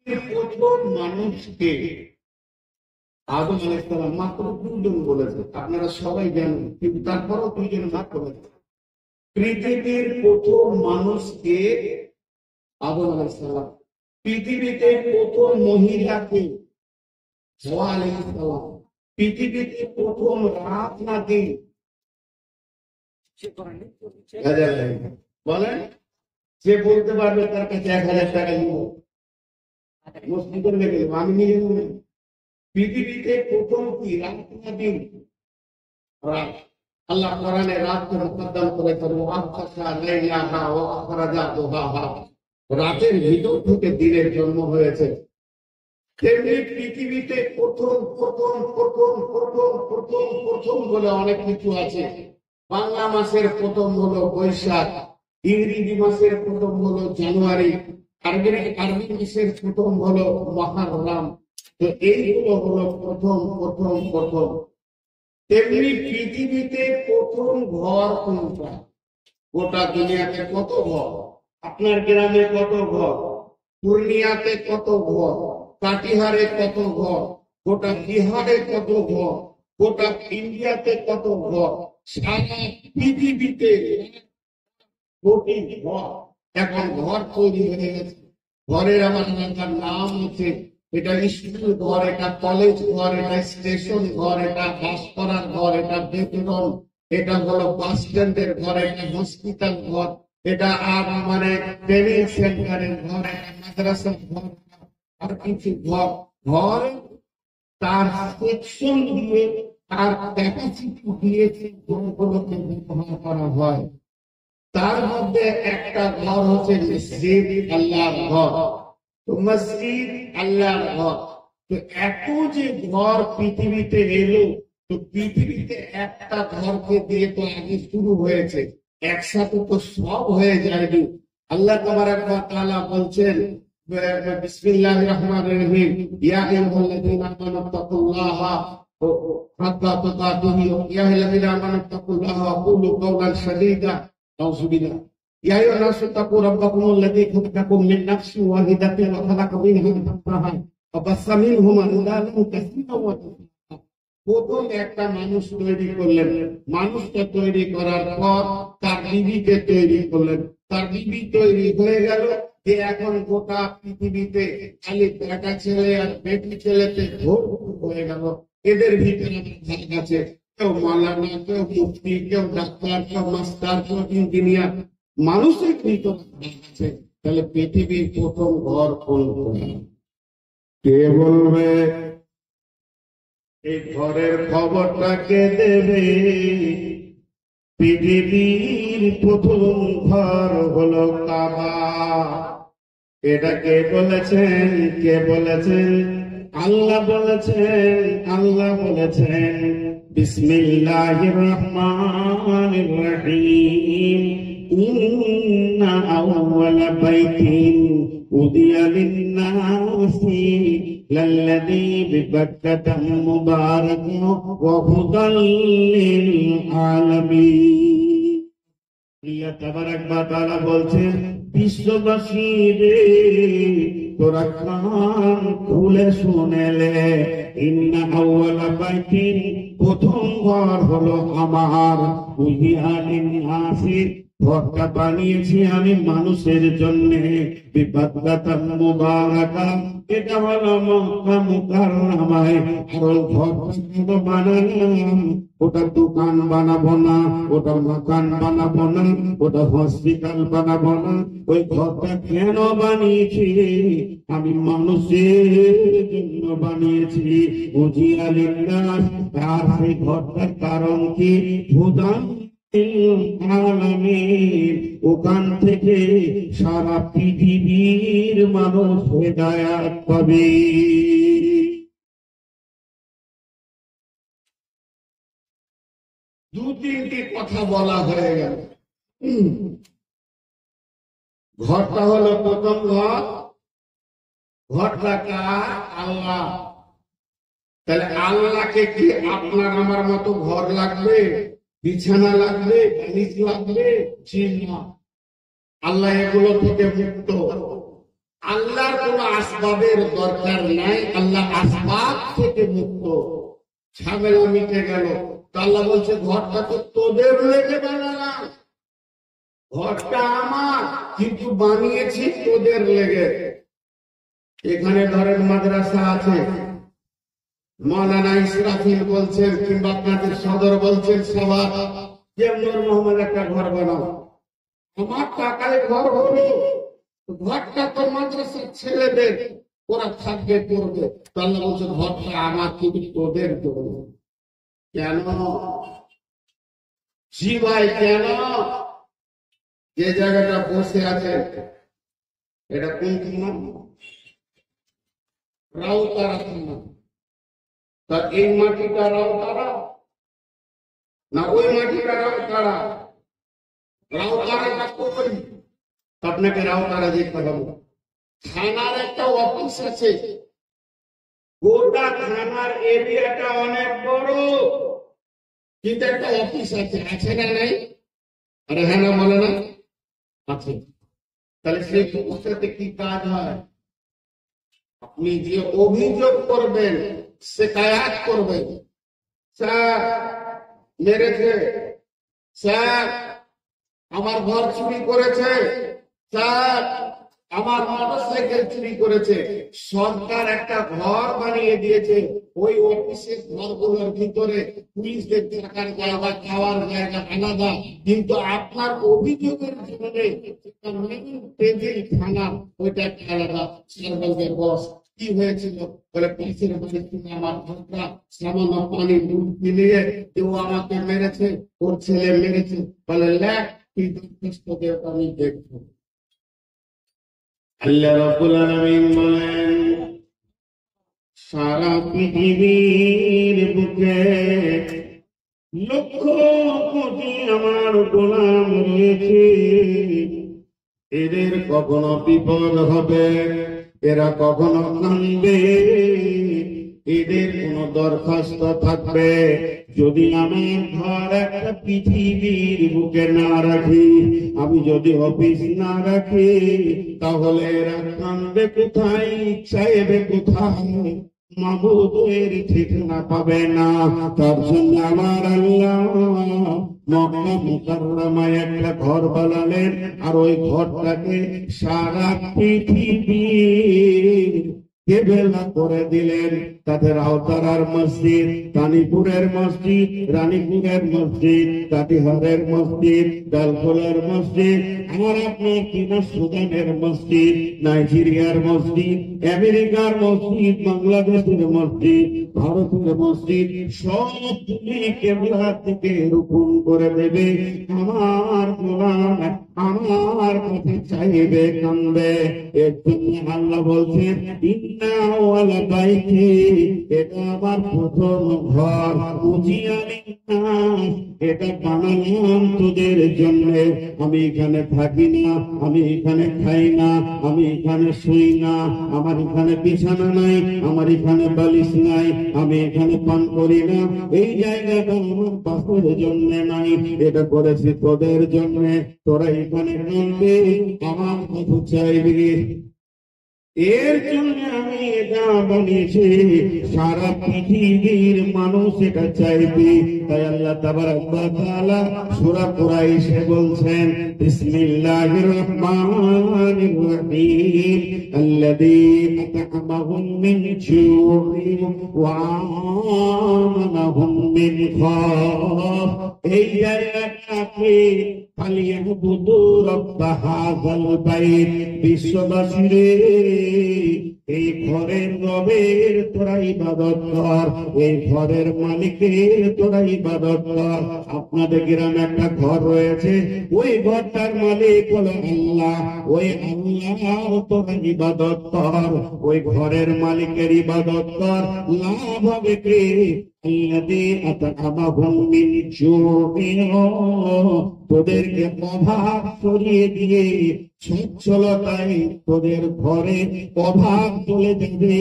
প্রথম মানুষকে আদম আলাইহিস সালাম মাত্র দুজন বলেছে, আপনারা সবাই জানেন, কিন্তু তারপরও দুজন মাত্র বলেছে। পৃথিবীর প্রথম মানুষকে আদম আলাইহিস সালাম, পৃথিবীতে প্রথম মহিলাকে হাওয়া আলাইহিস সালাম, পৃথিবীতে প্রথম রাত না দিন বলেন, যে বলতে পারবে তার কাছে 1000 টাকা দিব, মসজিদের লেগে আমি নিজে মনে। পৃথিবীতে প্রথম কি রাত না দিন? রাত। আল্লাহ কোরআনে রাতকে মুকদ্দাম করেছেন, ওয়াখশা লাইলাহা ওয়া আখরাজা দুহাহা, রাতের ভিতর থেকে দিনের জন্ম হয়েছে। তেমনি পৃথিবীতে প্রথম প্রথম প্রথম প্রথম প্রথম প্রথম বলে অনেক কিছু আছে। বাংলা মাসের প্রথম হলো বৈশাখ, ইংরেজি মাসের প্রথম হলো জানুয়ারি, আরবি মাসের প্রথম হলো মুহররম। তো এইগুলো হলো প্রথম প্রথম প্রথম। তেমনি পৃথিবীতে প্রথম ঘর কোনটা? গোটা দুনিয়াতে কত ঘর? আপনার গ্রামে কত ঘর? পূর্ণিয়াতে কত ঘর? কাটিহারে কত ঘর? গোটা বিহারে কত ঘর? গোটা ইন্ডিয়াতে কত ঘর? সারা পৃথিবীতে কোটি ঘর। এখন ঘর তৈরি হয়ে গেছে। ঘরের আমার নাম আছে, এটা স্কুল ঘর, এটা কলেজ ঘর, এটা স্টেশন ঘর, এটা বাস করার ঘর, এটা বেতন, এটা হলো বাস স্ট্যান্ডের ঘর, এটা হসপিটাল ঘর, এটা আর মানে ট্রেনিং সেন্টারের ঘর, এটা মাদ্রাসার ঘর, আর কিছু ঘর। ঘর তার সেকশন দিয়ে, তার ক্যাপাসিটি দিয়েছে, ঘরগুলোকে ব্যবহার করা হয়। তার মধ্যে একটা ঘর হচ্ছে মসজিদ, আল্লাহর ঘর। তো মসজিদ আল্লাহর ঘর। তো এত যে ঘর পৃথিবীতে এলো, তো পৃথিবীতে একটা ঘরকে দিয়ে তো আগে শুরু হয়েছে, একসাথে তো সব হয়ে যায়নি। আল্লাহ তাবারাক ওয়া তাআলা বলছেন, বিসমিল্লাহির রহমানির রহিম, ইয়া আইয়ুহাল্লাযীনা আমানু তাকুল্লাহা হাক্কা তুকাতিহি ইয়া আইয়ুহাল্লাযীনা আমানু তাকুল্লাহা ওয়া কুলু কাওলান সাদীদা। নাউযুবিল্লাহ। ইয়া আইয়ুহান নাসু তাকু রাব্বাকুমুল্লাযী খালাকাকুম মিন নাফসিন ওয়াহিদাতিন ওয়া খালাকা মিনহা যাওজাহা ওয়া বাসসা মিনহুমা রিজালান কাসীরান ওয়া নিসাআ। প্রথম একটা মানুষ তৈরি করলেন, মানুষকে তৈরি করার পর তার বিবিকে তৈরি করলেন, তার বিবি তৈরি হয়ে গেল। যে এখন গোটা পৃথিবীতে খালি বেটা ছেলে আর বেটি ছেলেতে ভরপুর হয়ে গেল। এদের ভিতরে ভাগ আছে, কেউ মাওলানা, কেউ মুফতি, কেউ ডাক্তার, কেউ মাস্টার, কেউ ইঞ্জিনিয়ার, মানুষের ভিতরে ভাগ আছে। তাহলে পৃথিবীর প্রথম ঘর কোনটা? কে বলবে? এই ঘরের খবরটা কে দেবে? পৃথিবীর প্রথম ঘর হলো কাবা। এটা কে বলেছেন? কে বলেছেন? আল্লাহ বলেছেন। আল্লাহ বলেছেন, বিসমিল্লাহির রহমানির রহিম, ইন্না আউওয়ালা বাইতিন উদিয়া লিন-নাসি লাল্লাযী বিবাক্কাতা মুবারাকান ওয়া হুদাল লিল-আলামিন। আল্লাহ তাবারাক ওয়া তাআলা বলছেন, বিশ্ববাসী রে, তোরা কান খুলে শুনেলে, ইন্না আউওয়ালা বাইতিন, প্রথম ঘর হলো আমার, উদিয়া লিন-নাসি, ঘরটা বানিয়েছি আমি মানুষের জন্য, বিবাক্কাতাম মুবারাকা, এটা হলো মক্কা মুকাররমায়। আর ওই ঘরটা বানালাম, ওটা দোকান বানাবো না, ওটা মাকান বানাবো না, ওটা হসপিটাল বানাবো না। ওই ঘরটা কেন বানিয়েছি? আমি মানুষের জন্য বানিয়েছি, উজিয়া লিন-নাস। আর সেই ঘরটার কারণ কি? হুদান আলামিন, ওখান থেকে সারা পৃথিবীর মানুষ হেদায়াত পাবে। দু তিনটি কথা বলা হয়ে গেল। ঘরটা হলো প্রথম ঘর, ঘরটা কার? আল্লাহ। তাহলে আল্লাহকে কি আপনার আমার মতো ঘর লাগবে, বিছানা লাগবে, বালিশ লাগবে? জি না। আল্লাহ এগুলো থেকে মুক্ত। আল্লাহর কোন আসবাবের দরকার নাই, আল্লাহ আসবাব থেকে মুক্ত। ঝামেলা মিটে গেল। আল্লাহ বলছে ঘরটা তো তোদের লেগে বানালাম, ঘরটা আমার, কিন্তু বানিয়েছি তোদের লেগে। এখানে ধরেন মাদ্রাসা আছে, মৌলানা ইসরাফিল বলছেন কিংবা আপনাদের সদর বলছেন সবার যে নূর মোহাম্মদ একটা ঘর বানাও, আমার টাকায় ঘর হলো, ঘরটা তো মাদ্রাসার ছেলেদের, ওরা থাকবে করবে। আল্লাহ বলছে ঘরটা আমার, কিন্তু তোদের দেবো। কেন? জি ভাই কেন? যে জায়গাটা বসে আছে এটা কোন থানা? রাউতারা থানা। তা এই মাটিটা রাউতারা না ওই মাটিটা রাউতারা? রাউতারাটা কই? আপনাকে রাউতারা দেখতে হবে। থানার একটা অফিস আছে, গোটা থানার এরিয়াটা অনেক বড়, কিন্তু একটা অফিস আছে, আছে না নাই? আরে হ্যাঁ না বলে না আছে। তাহলে সেই অফিসটাতে কি কাজ হয়? আপনি যে অভিযোগ করবেন, শিকায়াত করবেন, স্যার মেরেছে, স্যার আমার ঘর চুরি করেছে, স্যার আমার মোটরসাইকেল চুরি করেছে। সরকার একটা ঘর বানিয়ে দিয়েছে, ওই অফিসের ঘরগুলোর ভিতরে পুলিশদের থাকার জায়গা, খাওয়ার জায়গা আলাদা, কিন্তু আপনার অভিযোগের জন্য থানা ওইটা আলাদা। সরকারের বস কি হয়েছিল বলে পুলিশের বাড়ি থেকে আমার ঘরটা সামান্য পানি মিলিয়ে কেউ আমাকে মেরেছে, ওর ছেলে মেরেছে, বলে লেখ তুই দরখাস্ত দে, আমি দেখবো। আল্লাহ রাব্বুল আলামিন বলেন সারা পৃথিবীর বুকে লক্ষ কোটি আমার গোলাম রয়েছে, এদের কখনো বিপদ হবে, এরা কখনো কাঁদবে, এদের কোন দরখাস্ত থাকবে। যদি আমি ঘর একটা পৃথিবীর বুকে না রাখি, আমি যদি অফিস না রাখি, তাহলে এরা কাঁদবে কোথায়, চাইবে কোথায়, মাবুদের ঠিকানা পাবে না। তার জন্য আমার আল্লাহ মক্কা মুকাররমায় একটা ঘর বানালেন, আর ওই ঘরটাকে সারা পৃথিবীর কেবেলা করে দিলেন। তাতে রাউতারার মসজিদ, কানিপুরের মসজিদ, রানীপুরের মসজিদ, কাটিহারের মসজিদ, ডালখোলার মসজিদ, আমার আপনার কিনা সুদানের মসজিদ, নাইজেরিয়ার মসজিদ, আমেরিকার মসজিদ, বাংলাদেশের মসজিদ, ভারতের মসজিদ, সব তুমি কেবলা থেকে রূপণ করে দেবে। আমার গোলাম আমার কাছে চাইবে, কাঁদবে। এর জন্য আল্লাহ বলছেন ইন্না ওয়ালা বাইতি, এটা আমার প্রথম ঘর, এটা বানালাম তোদের জন্য। আমি এখানে থাকি না, আমি এখানে খাই না, আমি এখানে শুই না, আমার এখানে বিছানা নাই, আমার এখানে বালিশ নাই, আমি এখানে পান করি না। এই জায়গাটা আমার বাসের জন্য নাই, এটা করেছি তোদের জন্য। তোরা এখানে কাঁদবে, আমার কথা চাইবি, এর জন্য আমি এটা বানিয়েছি। সারা পৃথিবীর মানুষ এটা চাইবে। তাই আল্লাহ তাবারাক ওয়া তাআলা সূরা কুরাইশে বলছেন বিসমিল্লাহির রহমানির রহিম আল্লাযী আত'আমাহুম মিন জু'ইন ওয়া আমানাহুম মিন খাউফ। এই জায়গাটাকে ফালিয়াবুদু রাব্ব হাযাল বাইত, বিশ্ববাসীরে এই ঘরের রবের তোরা ইবাদত কর, এই ঘরের মালিকের তোরা ইবাদত কর। আপনাদের গ্রামে একটা ঘর রয়েছে, ওই ঘরটার মালিক হলো আল্লাহ, ওই আল্লাহর তোরা ইবাদত কর, ওই ঘরের মালিকের ইবাদত কর। লাভ হবে কি? তোদেরকে অভাব সরিয়ে দিয়ে সচ্ছলতায় তোদের ঘরে অভাব চলে যাবে,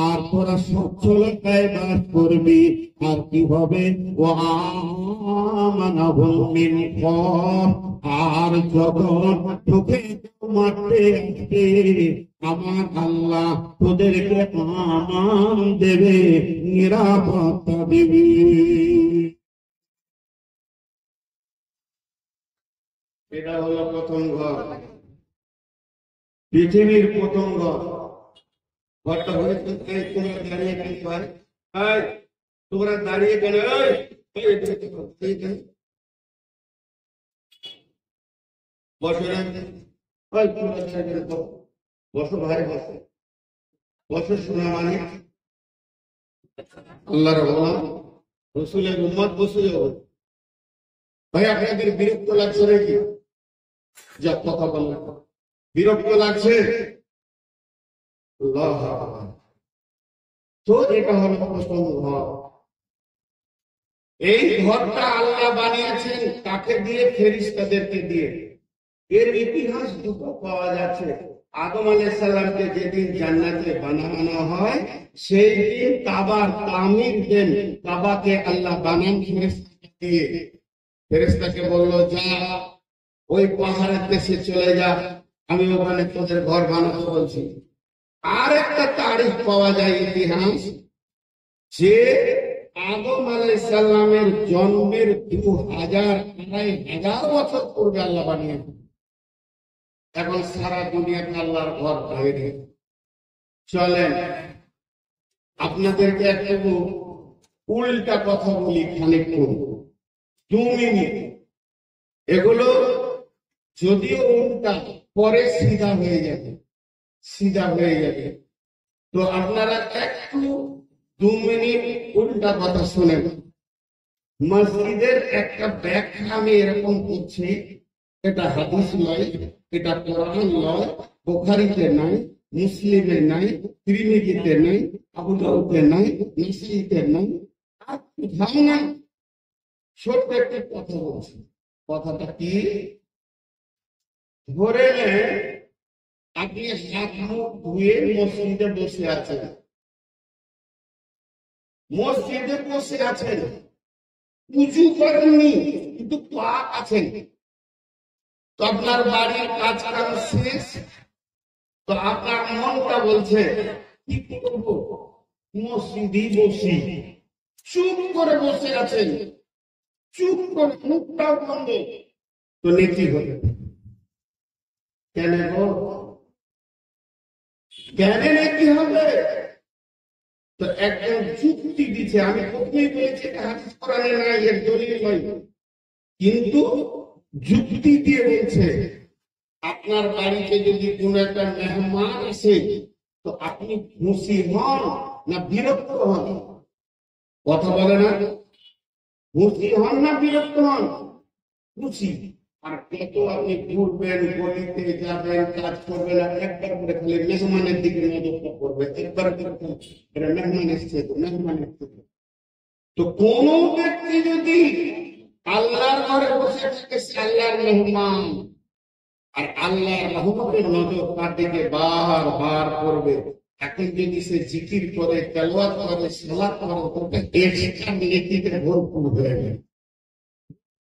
আর তোরা সচ্ছলতায় বাস করবি। আর কি হবে ও আমানাহুম মিন খাওফ, আর যখন তোকে মারতে আসবে আমার আল্লাহ তোদেরকে আমান দেবে, নিরাপত্তা দেবে। এটা হলো প্রথম ঘর, পৃথিবীর প্রথম ঘর। ঘরটা হয়েছে তোমরা দাঁড়িয়ে কেন ভাই, তোমরা দাঁড়িয়ে কেন, বসো না, বসো ভাই, বসো বসো। শোনা মানে আল্লাহর গোলাম রসুলের উম্মত, বসে যাবো। ভাই আপনাদের বিরক্ত লাগছে নাকি? যা কথা বললাম, বিরক্ত লাগছে? তো এটা হলো প্রথম ঘর। এই ঘরটা আল্লাহ বানিয়েছেন কাকে দিয়ে? ফেরেশতাদেরকে দিয়ে। এর ইতিহাস দুটো পাওয়া যাচ্ছে। আদম আলাইহিস সালামকে যেদিন জান্নাতে বানানো হয় সেই দিন কাবার তামির দেন, কাবাকে আল্লাহ বানান ফেরেশতাকে দিয়ে। ফেরেশতাকে বললো যা ওই পাহাড়ের দেশে চলে যা, আমি ওখানে তোদের ঘর বানাতে বলছি। আর একটা তারিখ পাওয়া যায় ইতিহাস, যে আদম আলাইহিস সালামের জন্মের ২,০০০ বছর পূর্বে আল্লাহ বানিয়েছেন। এখন সারা দুনিয়াতে আল্লাহর ঘর বাইরে। চলেন আপনাদেরকে একটু উল্টা কথা বলি খানিকক্ষণ, 2 মিনিট। এগুলো যদিও উল্টা, পরে সিধা হয়ে যাবে, সিধা হয়ে যাবে। তো আপনারা একটু 2 মিনিট উল্টা কথা শোনেন। মসজিদের একটা ব্যাখ্যা আমি এরকম করছি, এটা হাদিস নয়, এটা কোরআন নয়, বুখারীতে নাই, মুসলিমে নাই, তিরমিজিতে নাই, আবু দাউদে নাই, নাসাঈতে নাই, আর কোথাও নাই। ছোট্ট একটা কথা বলছি। কথাটা কি? ধরে নেন আপনি হাত মুখ ধুয়ে মসজিদে বসে আছেন, মসজিদে বসে আছেন, উঁচু করেননি কিন্তু পাক আছেন। তো আপনার বাড়ির কাজ কাম শেষ, তো আপনার মনটা বলছে কি করবো, মসজিদে বসি। চুপ করে বসে আছেন, চুপ করে, মুখটাও বন্ধ, তো নেকি হবে। কেন গো? কেন নেকি হবে? তো একজন যুক্তি দিচ্ছে, আমি প্রথমেই বলেছি এটা হাদিস কোরআনে নাই, এর দলিল নয়, কিন্তু যুক্তি দিয়ে বলছে আপনার বাড়িতে যদি কোন একটা মেহমান আসে তো আপনি খুশি হন না বিরক্ত হন? কথা বলে না? খুশি হন না বিরক্ত হন? খুশি। আর কত আপনি ঘুরবেন, গলিতে যাবেন, কাজ করবেন, আর একবার করে খালি মেহমানের দিকে নজরটা করবে, একবার করে এটা মেহমান এসছে, মেহমান এসছে। তো কোন ব্যক্তি যদি আল্লাহর ঘরে বসে থাকে সে আল্লাহর মেহমান, আর আল্লাহর রহমতের নজর তার দিকে বারবার করবে। এখন যদি সে জিকির করে, তেলাওয়াত করে, সালাত করে, ওটা এক্সট্রা নেকিতে ভরপুর হয়ে যাবে।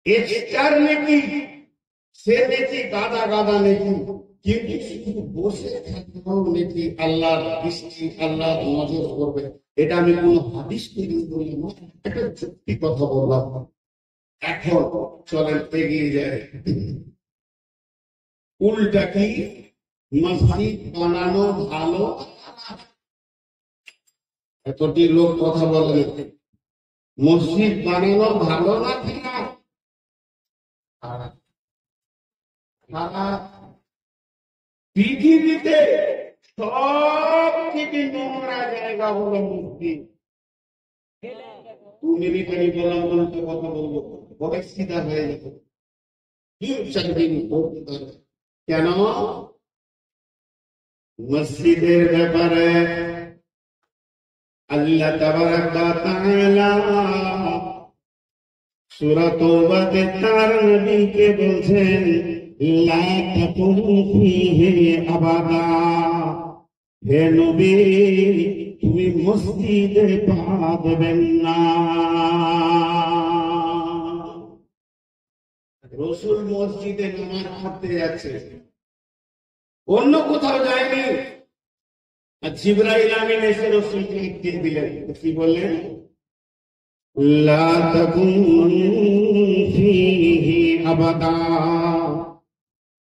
এক্সট্রা নেকি, সে নেকি গাদা গাদা নেকি, কিন্তু শুধু বসে থাকলেও নেকি আল্লাহর দৃষ্টি, আল্লাহর নজর করবে। এটা আমি কোন হাদিস থেকে বলি না, একটা সত্যি কথা বললাম। এখন চলেন এগিয়ে যায়। উল্টা কি? মসজিদ বানানো ভালো? এতটি লোক কথা বলে, মসজিদ বানানো ভালো না খারাপ? খারাপ। পৃথিবীতে সব থেকে নোংরা জায়গা হলো মসজিদ। 2 মিনিট আমি বললাম, উল্টো কথা বলবো, পরে সিধা হয়ে যাবে। 3-4 দিন কেন? মসজিদের ব্যাপারে আল্লাহ তাবারাক ওয়া তাআলা সূরা তাওবাতে তার নবীকে বলছেন লা তাকুমু ফীহি আবাদা, হে নবী তুমি মসজিদে পা দেবেন না। রসুল মসজিদে নামাজ পড়তে যাচ্ছে, অন্য কোথাও যায়নি। আর জিবরাইল আমিন এসে রসুলকে দিয়ে দিলেন, কি বললেন? লা তাকুন ফীহি আবাদা।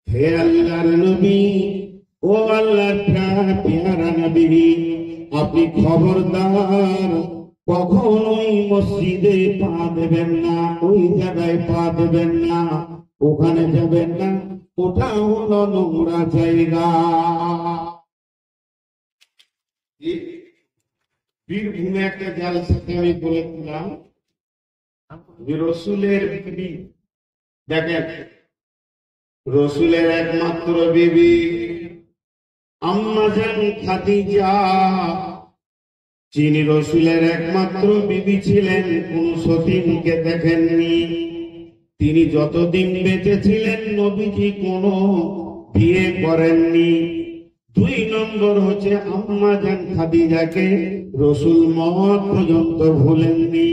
হে আল্লাহর নবী, ও আল্লাহর প্যারা নবী, আপনি খবরদার কখনোই মসজিদে পা দেবেন না, ওই জায়গায় পা দেবেন না, ওখানে যাবেন না, ওটা হলো নোংরা জায়গা। বীরভূমে একটা জালসাতে আমি বলেছিলাম যে রসুলের বিবি, দেখেন রসুলের একমাত্র বিবি আম্মা জান খাদিজা, যিনি রসুলের একমাত্র বিবি ছিলেন, কোন সতীনকে দেখেননি। তিনি যতদিন বেঁচে ছিলেন নবীজি কোনো বিয়ে করেননি। 2 নম্বর হচ্ছে আম্মা জান খাদিজাকে রসুল মওত পর্যন্ত ভুলেননি।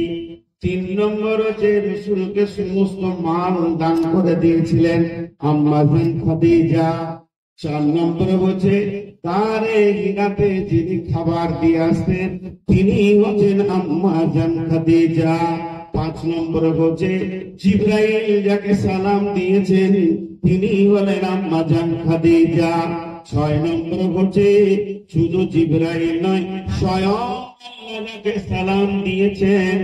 3 নম্বর হচ্ছে রসুলকে সমস্ত মাল দান করে দিয়েছিলেন আম্মা জান খাদিজা। 4 নম্বর হচ্ছে তার হিরাতে যিনি খাবার দিয়ে আসতেন তিনি হচ্ছেন আম্মা জান খাদিজা। 5 নম্বর হচ্ছে জিবরাইল যাকে সালাম দিয়েছেন তিনি হলেন আম্মা জান খাদিজা। 6 নম্বর হচ্ছে শুধু জিবরাইল নয়, স্বয়ং আল্লাহ যাকে সালাম দিয়েছেন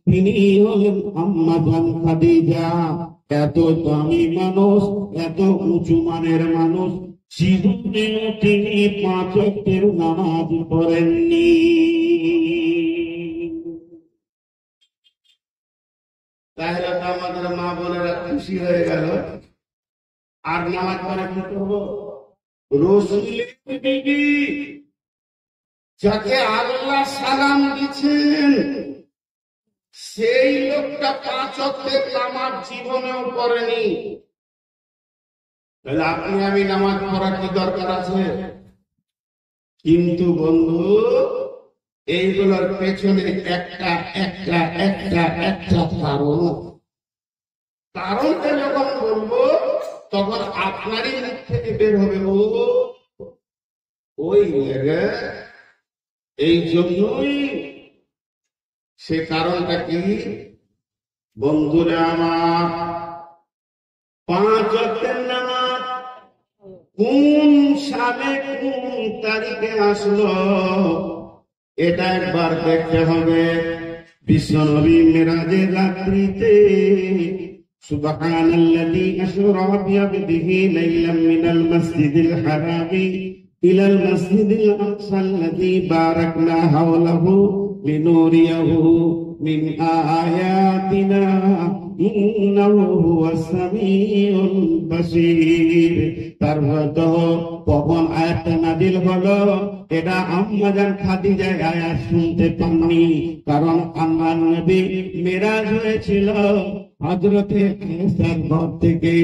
তিনি হলেন আম্মা জান খাদিজা। এত দামি মানুষ, এত উঁচু মানের মানুষ, জীবনেও তিনি 5 ওয়াক্তের নামাজ পড়েননি। তাহলে তো আমাদের মা বোনেরা খুশি হয়ে গেল। আর নামাজ পড়ে কি করবো? রসুলের বিবি যাকে আল্লাহ সালাম দিচ্ছেন সেই লোকটা 5 ওয়াক্তের নামাজ জীবনেও পড়েনি। তাহলে আপনি আমি নামাজ পড়ার কি দরকার আছে? কিন্তু বন্ধু এইগুলোর পেছনে একটা একটা একটা একটা কারণটা যখন বলবো তখন আপনারই মুখ থেকে বের হবে, ও ওই এই জন্যই। সে কারণটা কি বন্ধুরা আমার? 5 ওয়াক্তের নামাজ কোন সালে কোন তারিখে আসলো এটা একবার দেখতে হবে। বিশ্বনবী মেরাজের রাত্রিতে সুবহানাল্লাযী আশরা বিআবদিহি লাইলাম মিনাল মাসজিদিল হারামি ইলাল মাসজিদিল আকসাল্লাযী বারাকনা হাওলাহু লিনুরিয়াহু মিন আয়াতিনা ইন্নাহু হুয়াস সামিউল বাসীর। তারপর তো কখন আয়াতটা নাযিল হলো এটা আম্মা জান খাদিজা আয়াত শুনতে পাননি, কারণ আল্লাহর নবী মেরাজ হয়েছিল হযরতে আয়েশার ঘর থেকে।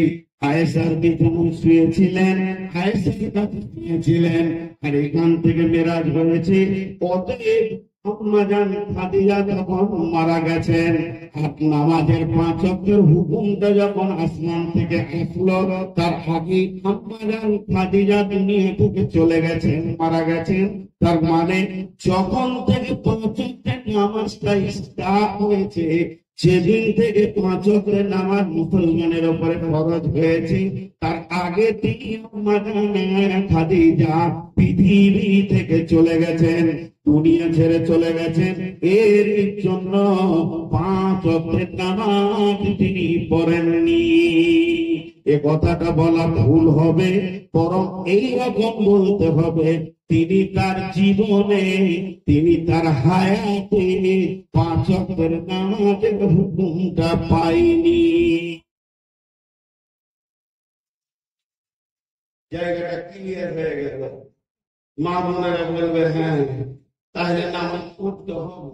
আয়েশার বিছানায় শুয়েছিলেন, আয়েশার কাছে শুয়েছিলেন, আর এখান থেকে মেরাজ হয়েছে। অতএব আম্মা জান খাদিজা যখন মারা গেছেন, আর নামাজের 5 ওয়াক্তের হুকুমটা যখন আসমান থেকে আসলো তার আগে আম্মা জান খাদিজা দুনিয়া থেকে চলে গেছেন, মারা গেছেন। তার মানে যখন থেকে 5 ওয়াক্তের নামাজটা স্টার্ট হয়েছে সেদিন থেকে 5 ওয়াক্তের নামাজ মুসলমানের উপরে ফরজ হয়েছে। তার আগে তিনি আম্মা জান খাদিজা পৃথিবী থেকে চলে গেছেন, দুনিয়া ছেড়ে চলে গেছেন। এর জন্য 5 ওয়াক্তের নামাজ তিনি পড়েননি। এ কথাটা বলা ভুল হবে, বরং এইরকম বলতে হবে তিনি তার জীবনে, তিনি তার হায়াতে 5 ওয়াক্তের নামাজের হুকুমটা পাইনি। জায়গাটা ক্লিয়ার হয়ে গেল। মা বোনেরা বলবে হ্যাঁ তাহলে নামাজ পড়তে হবে।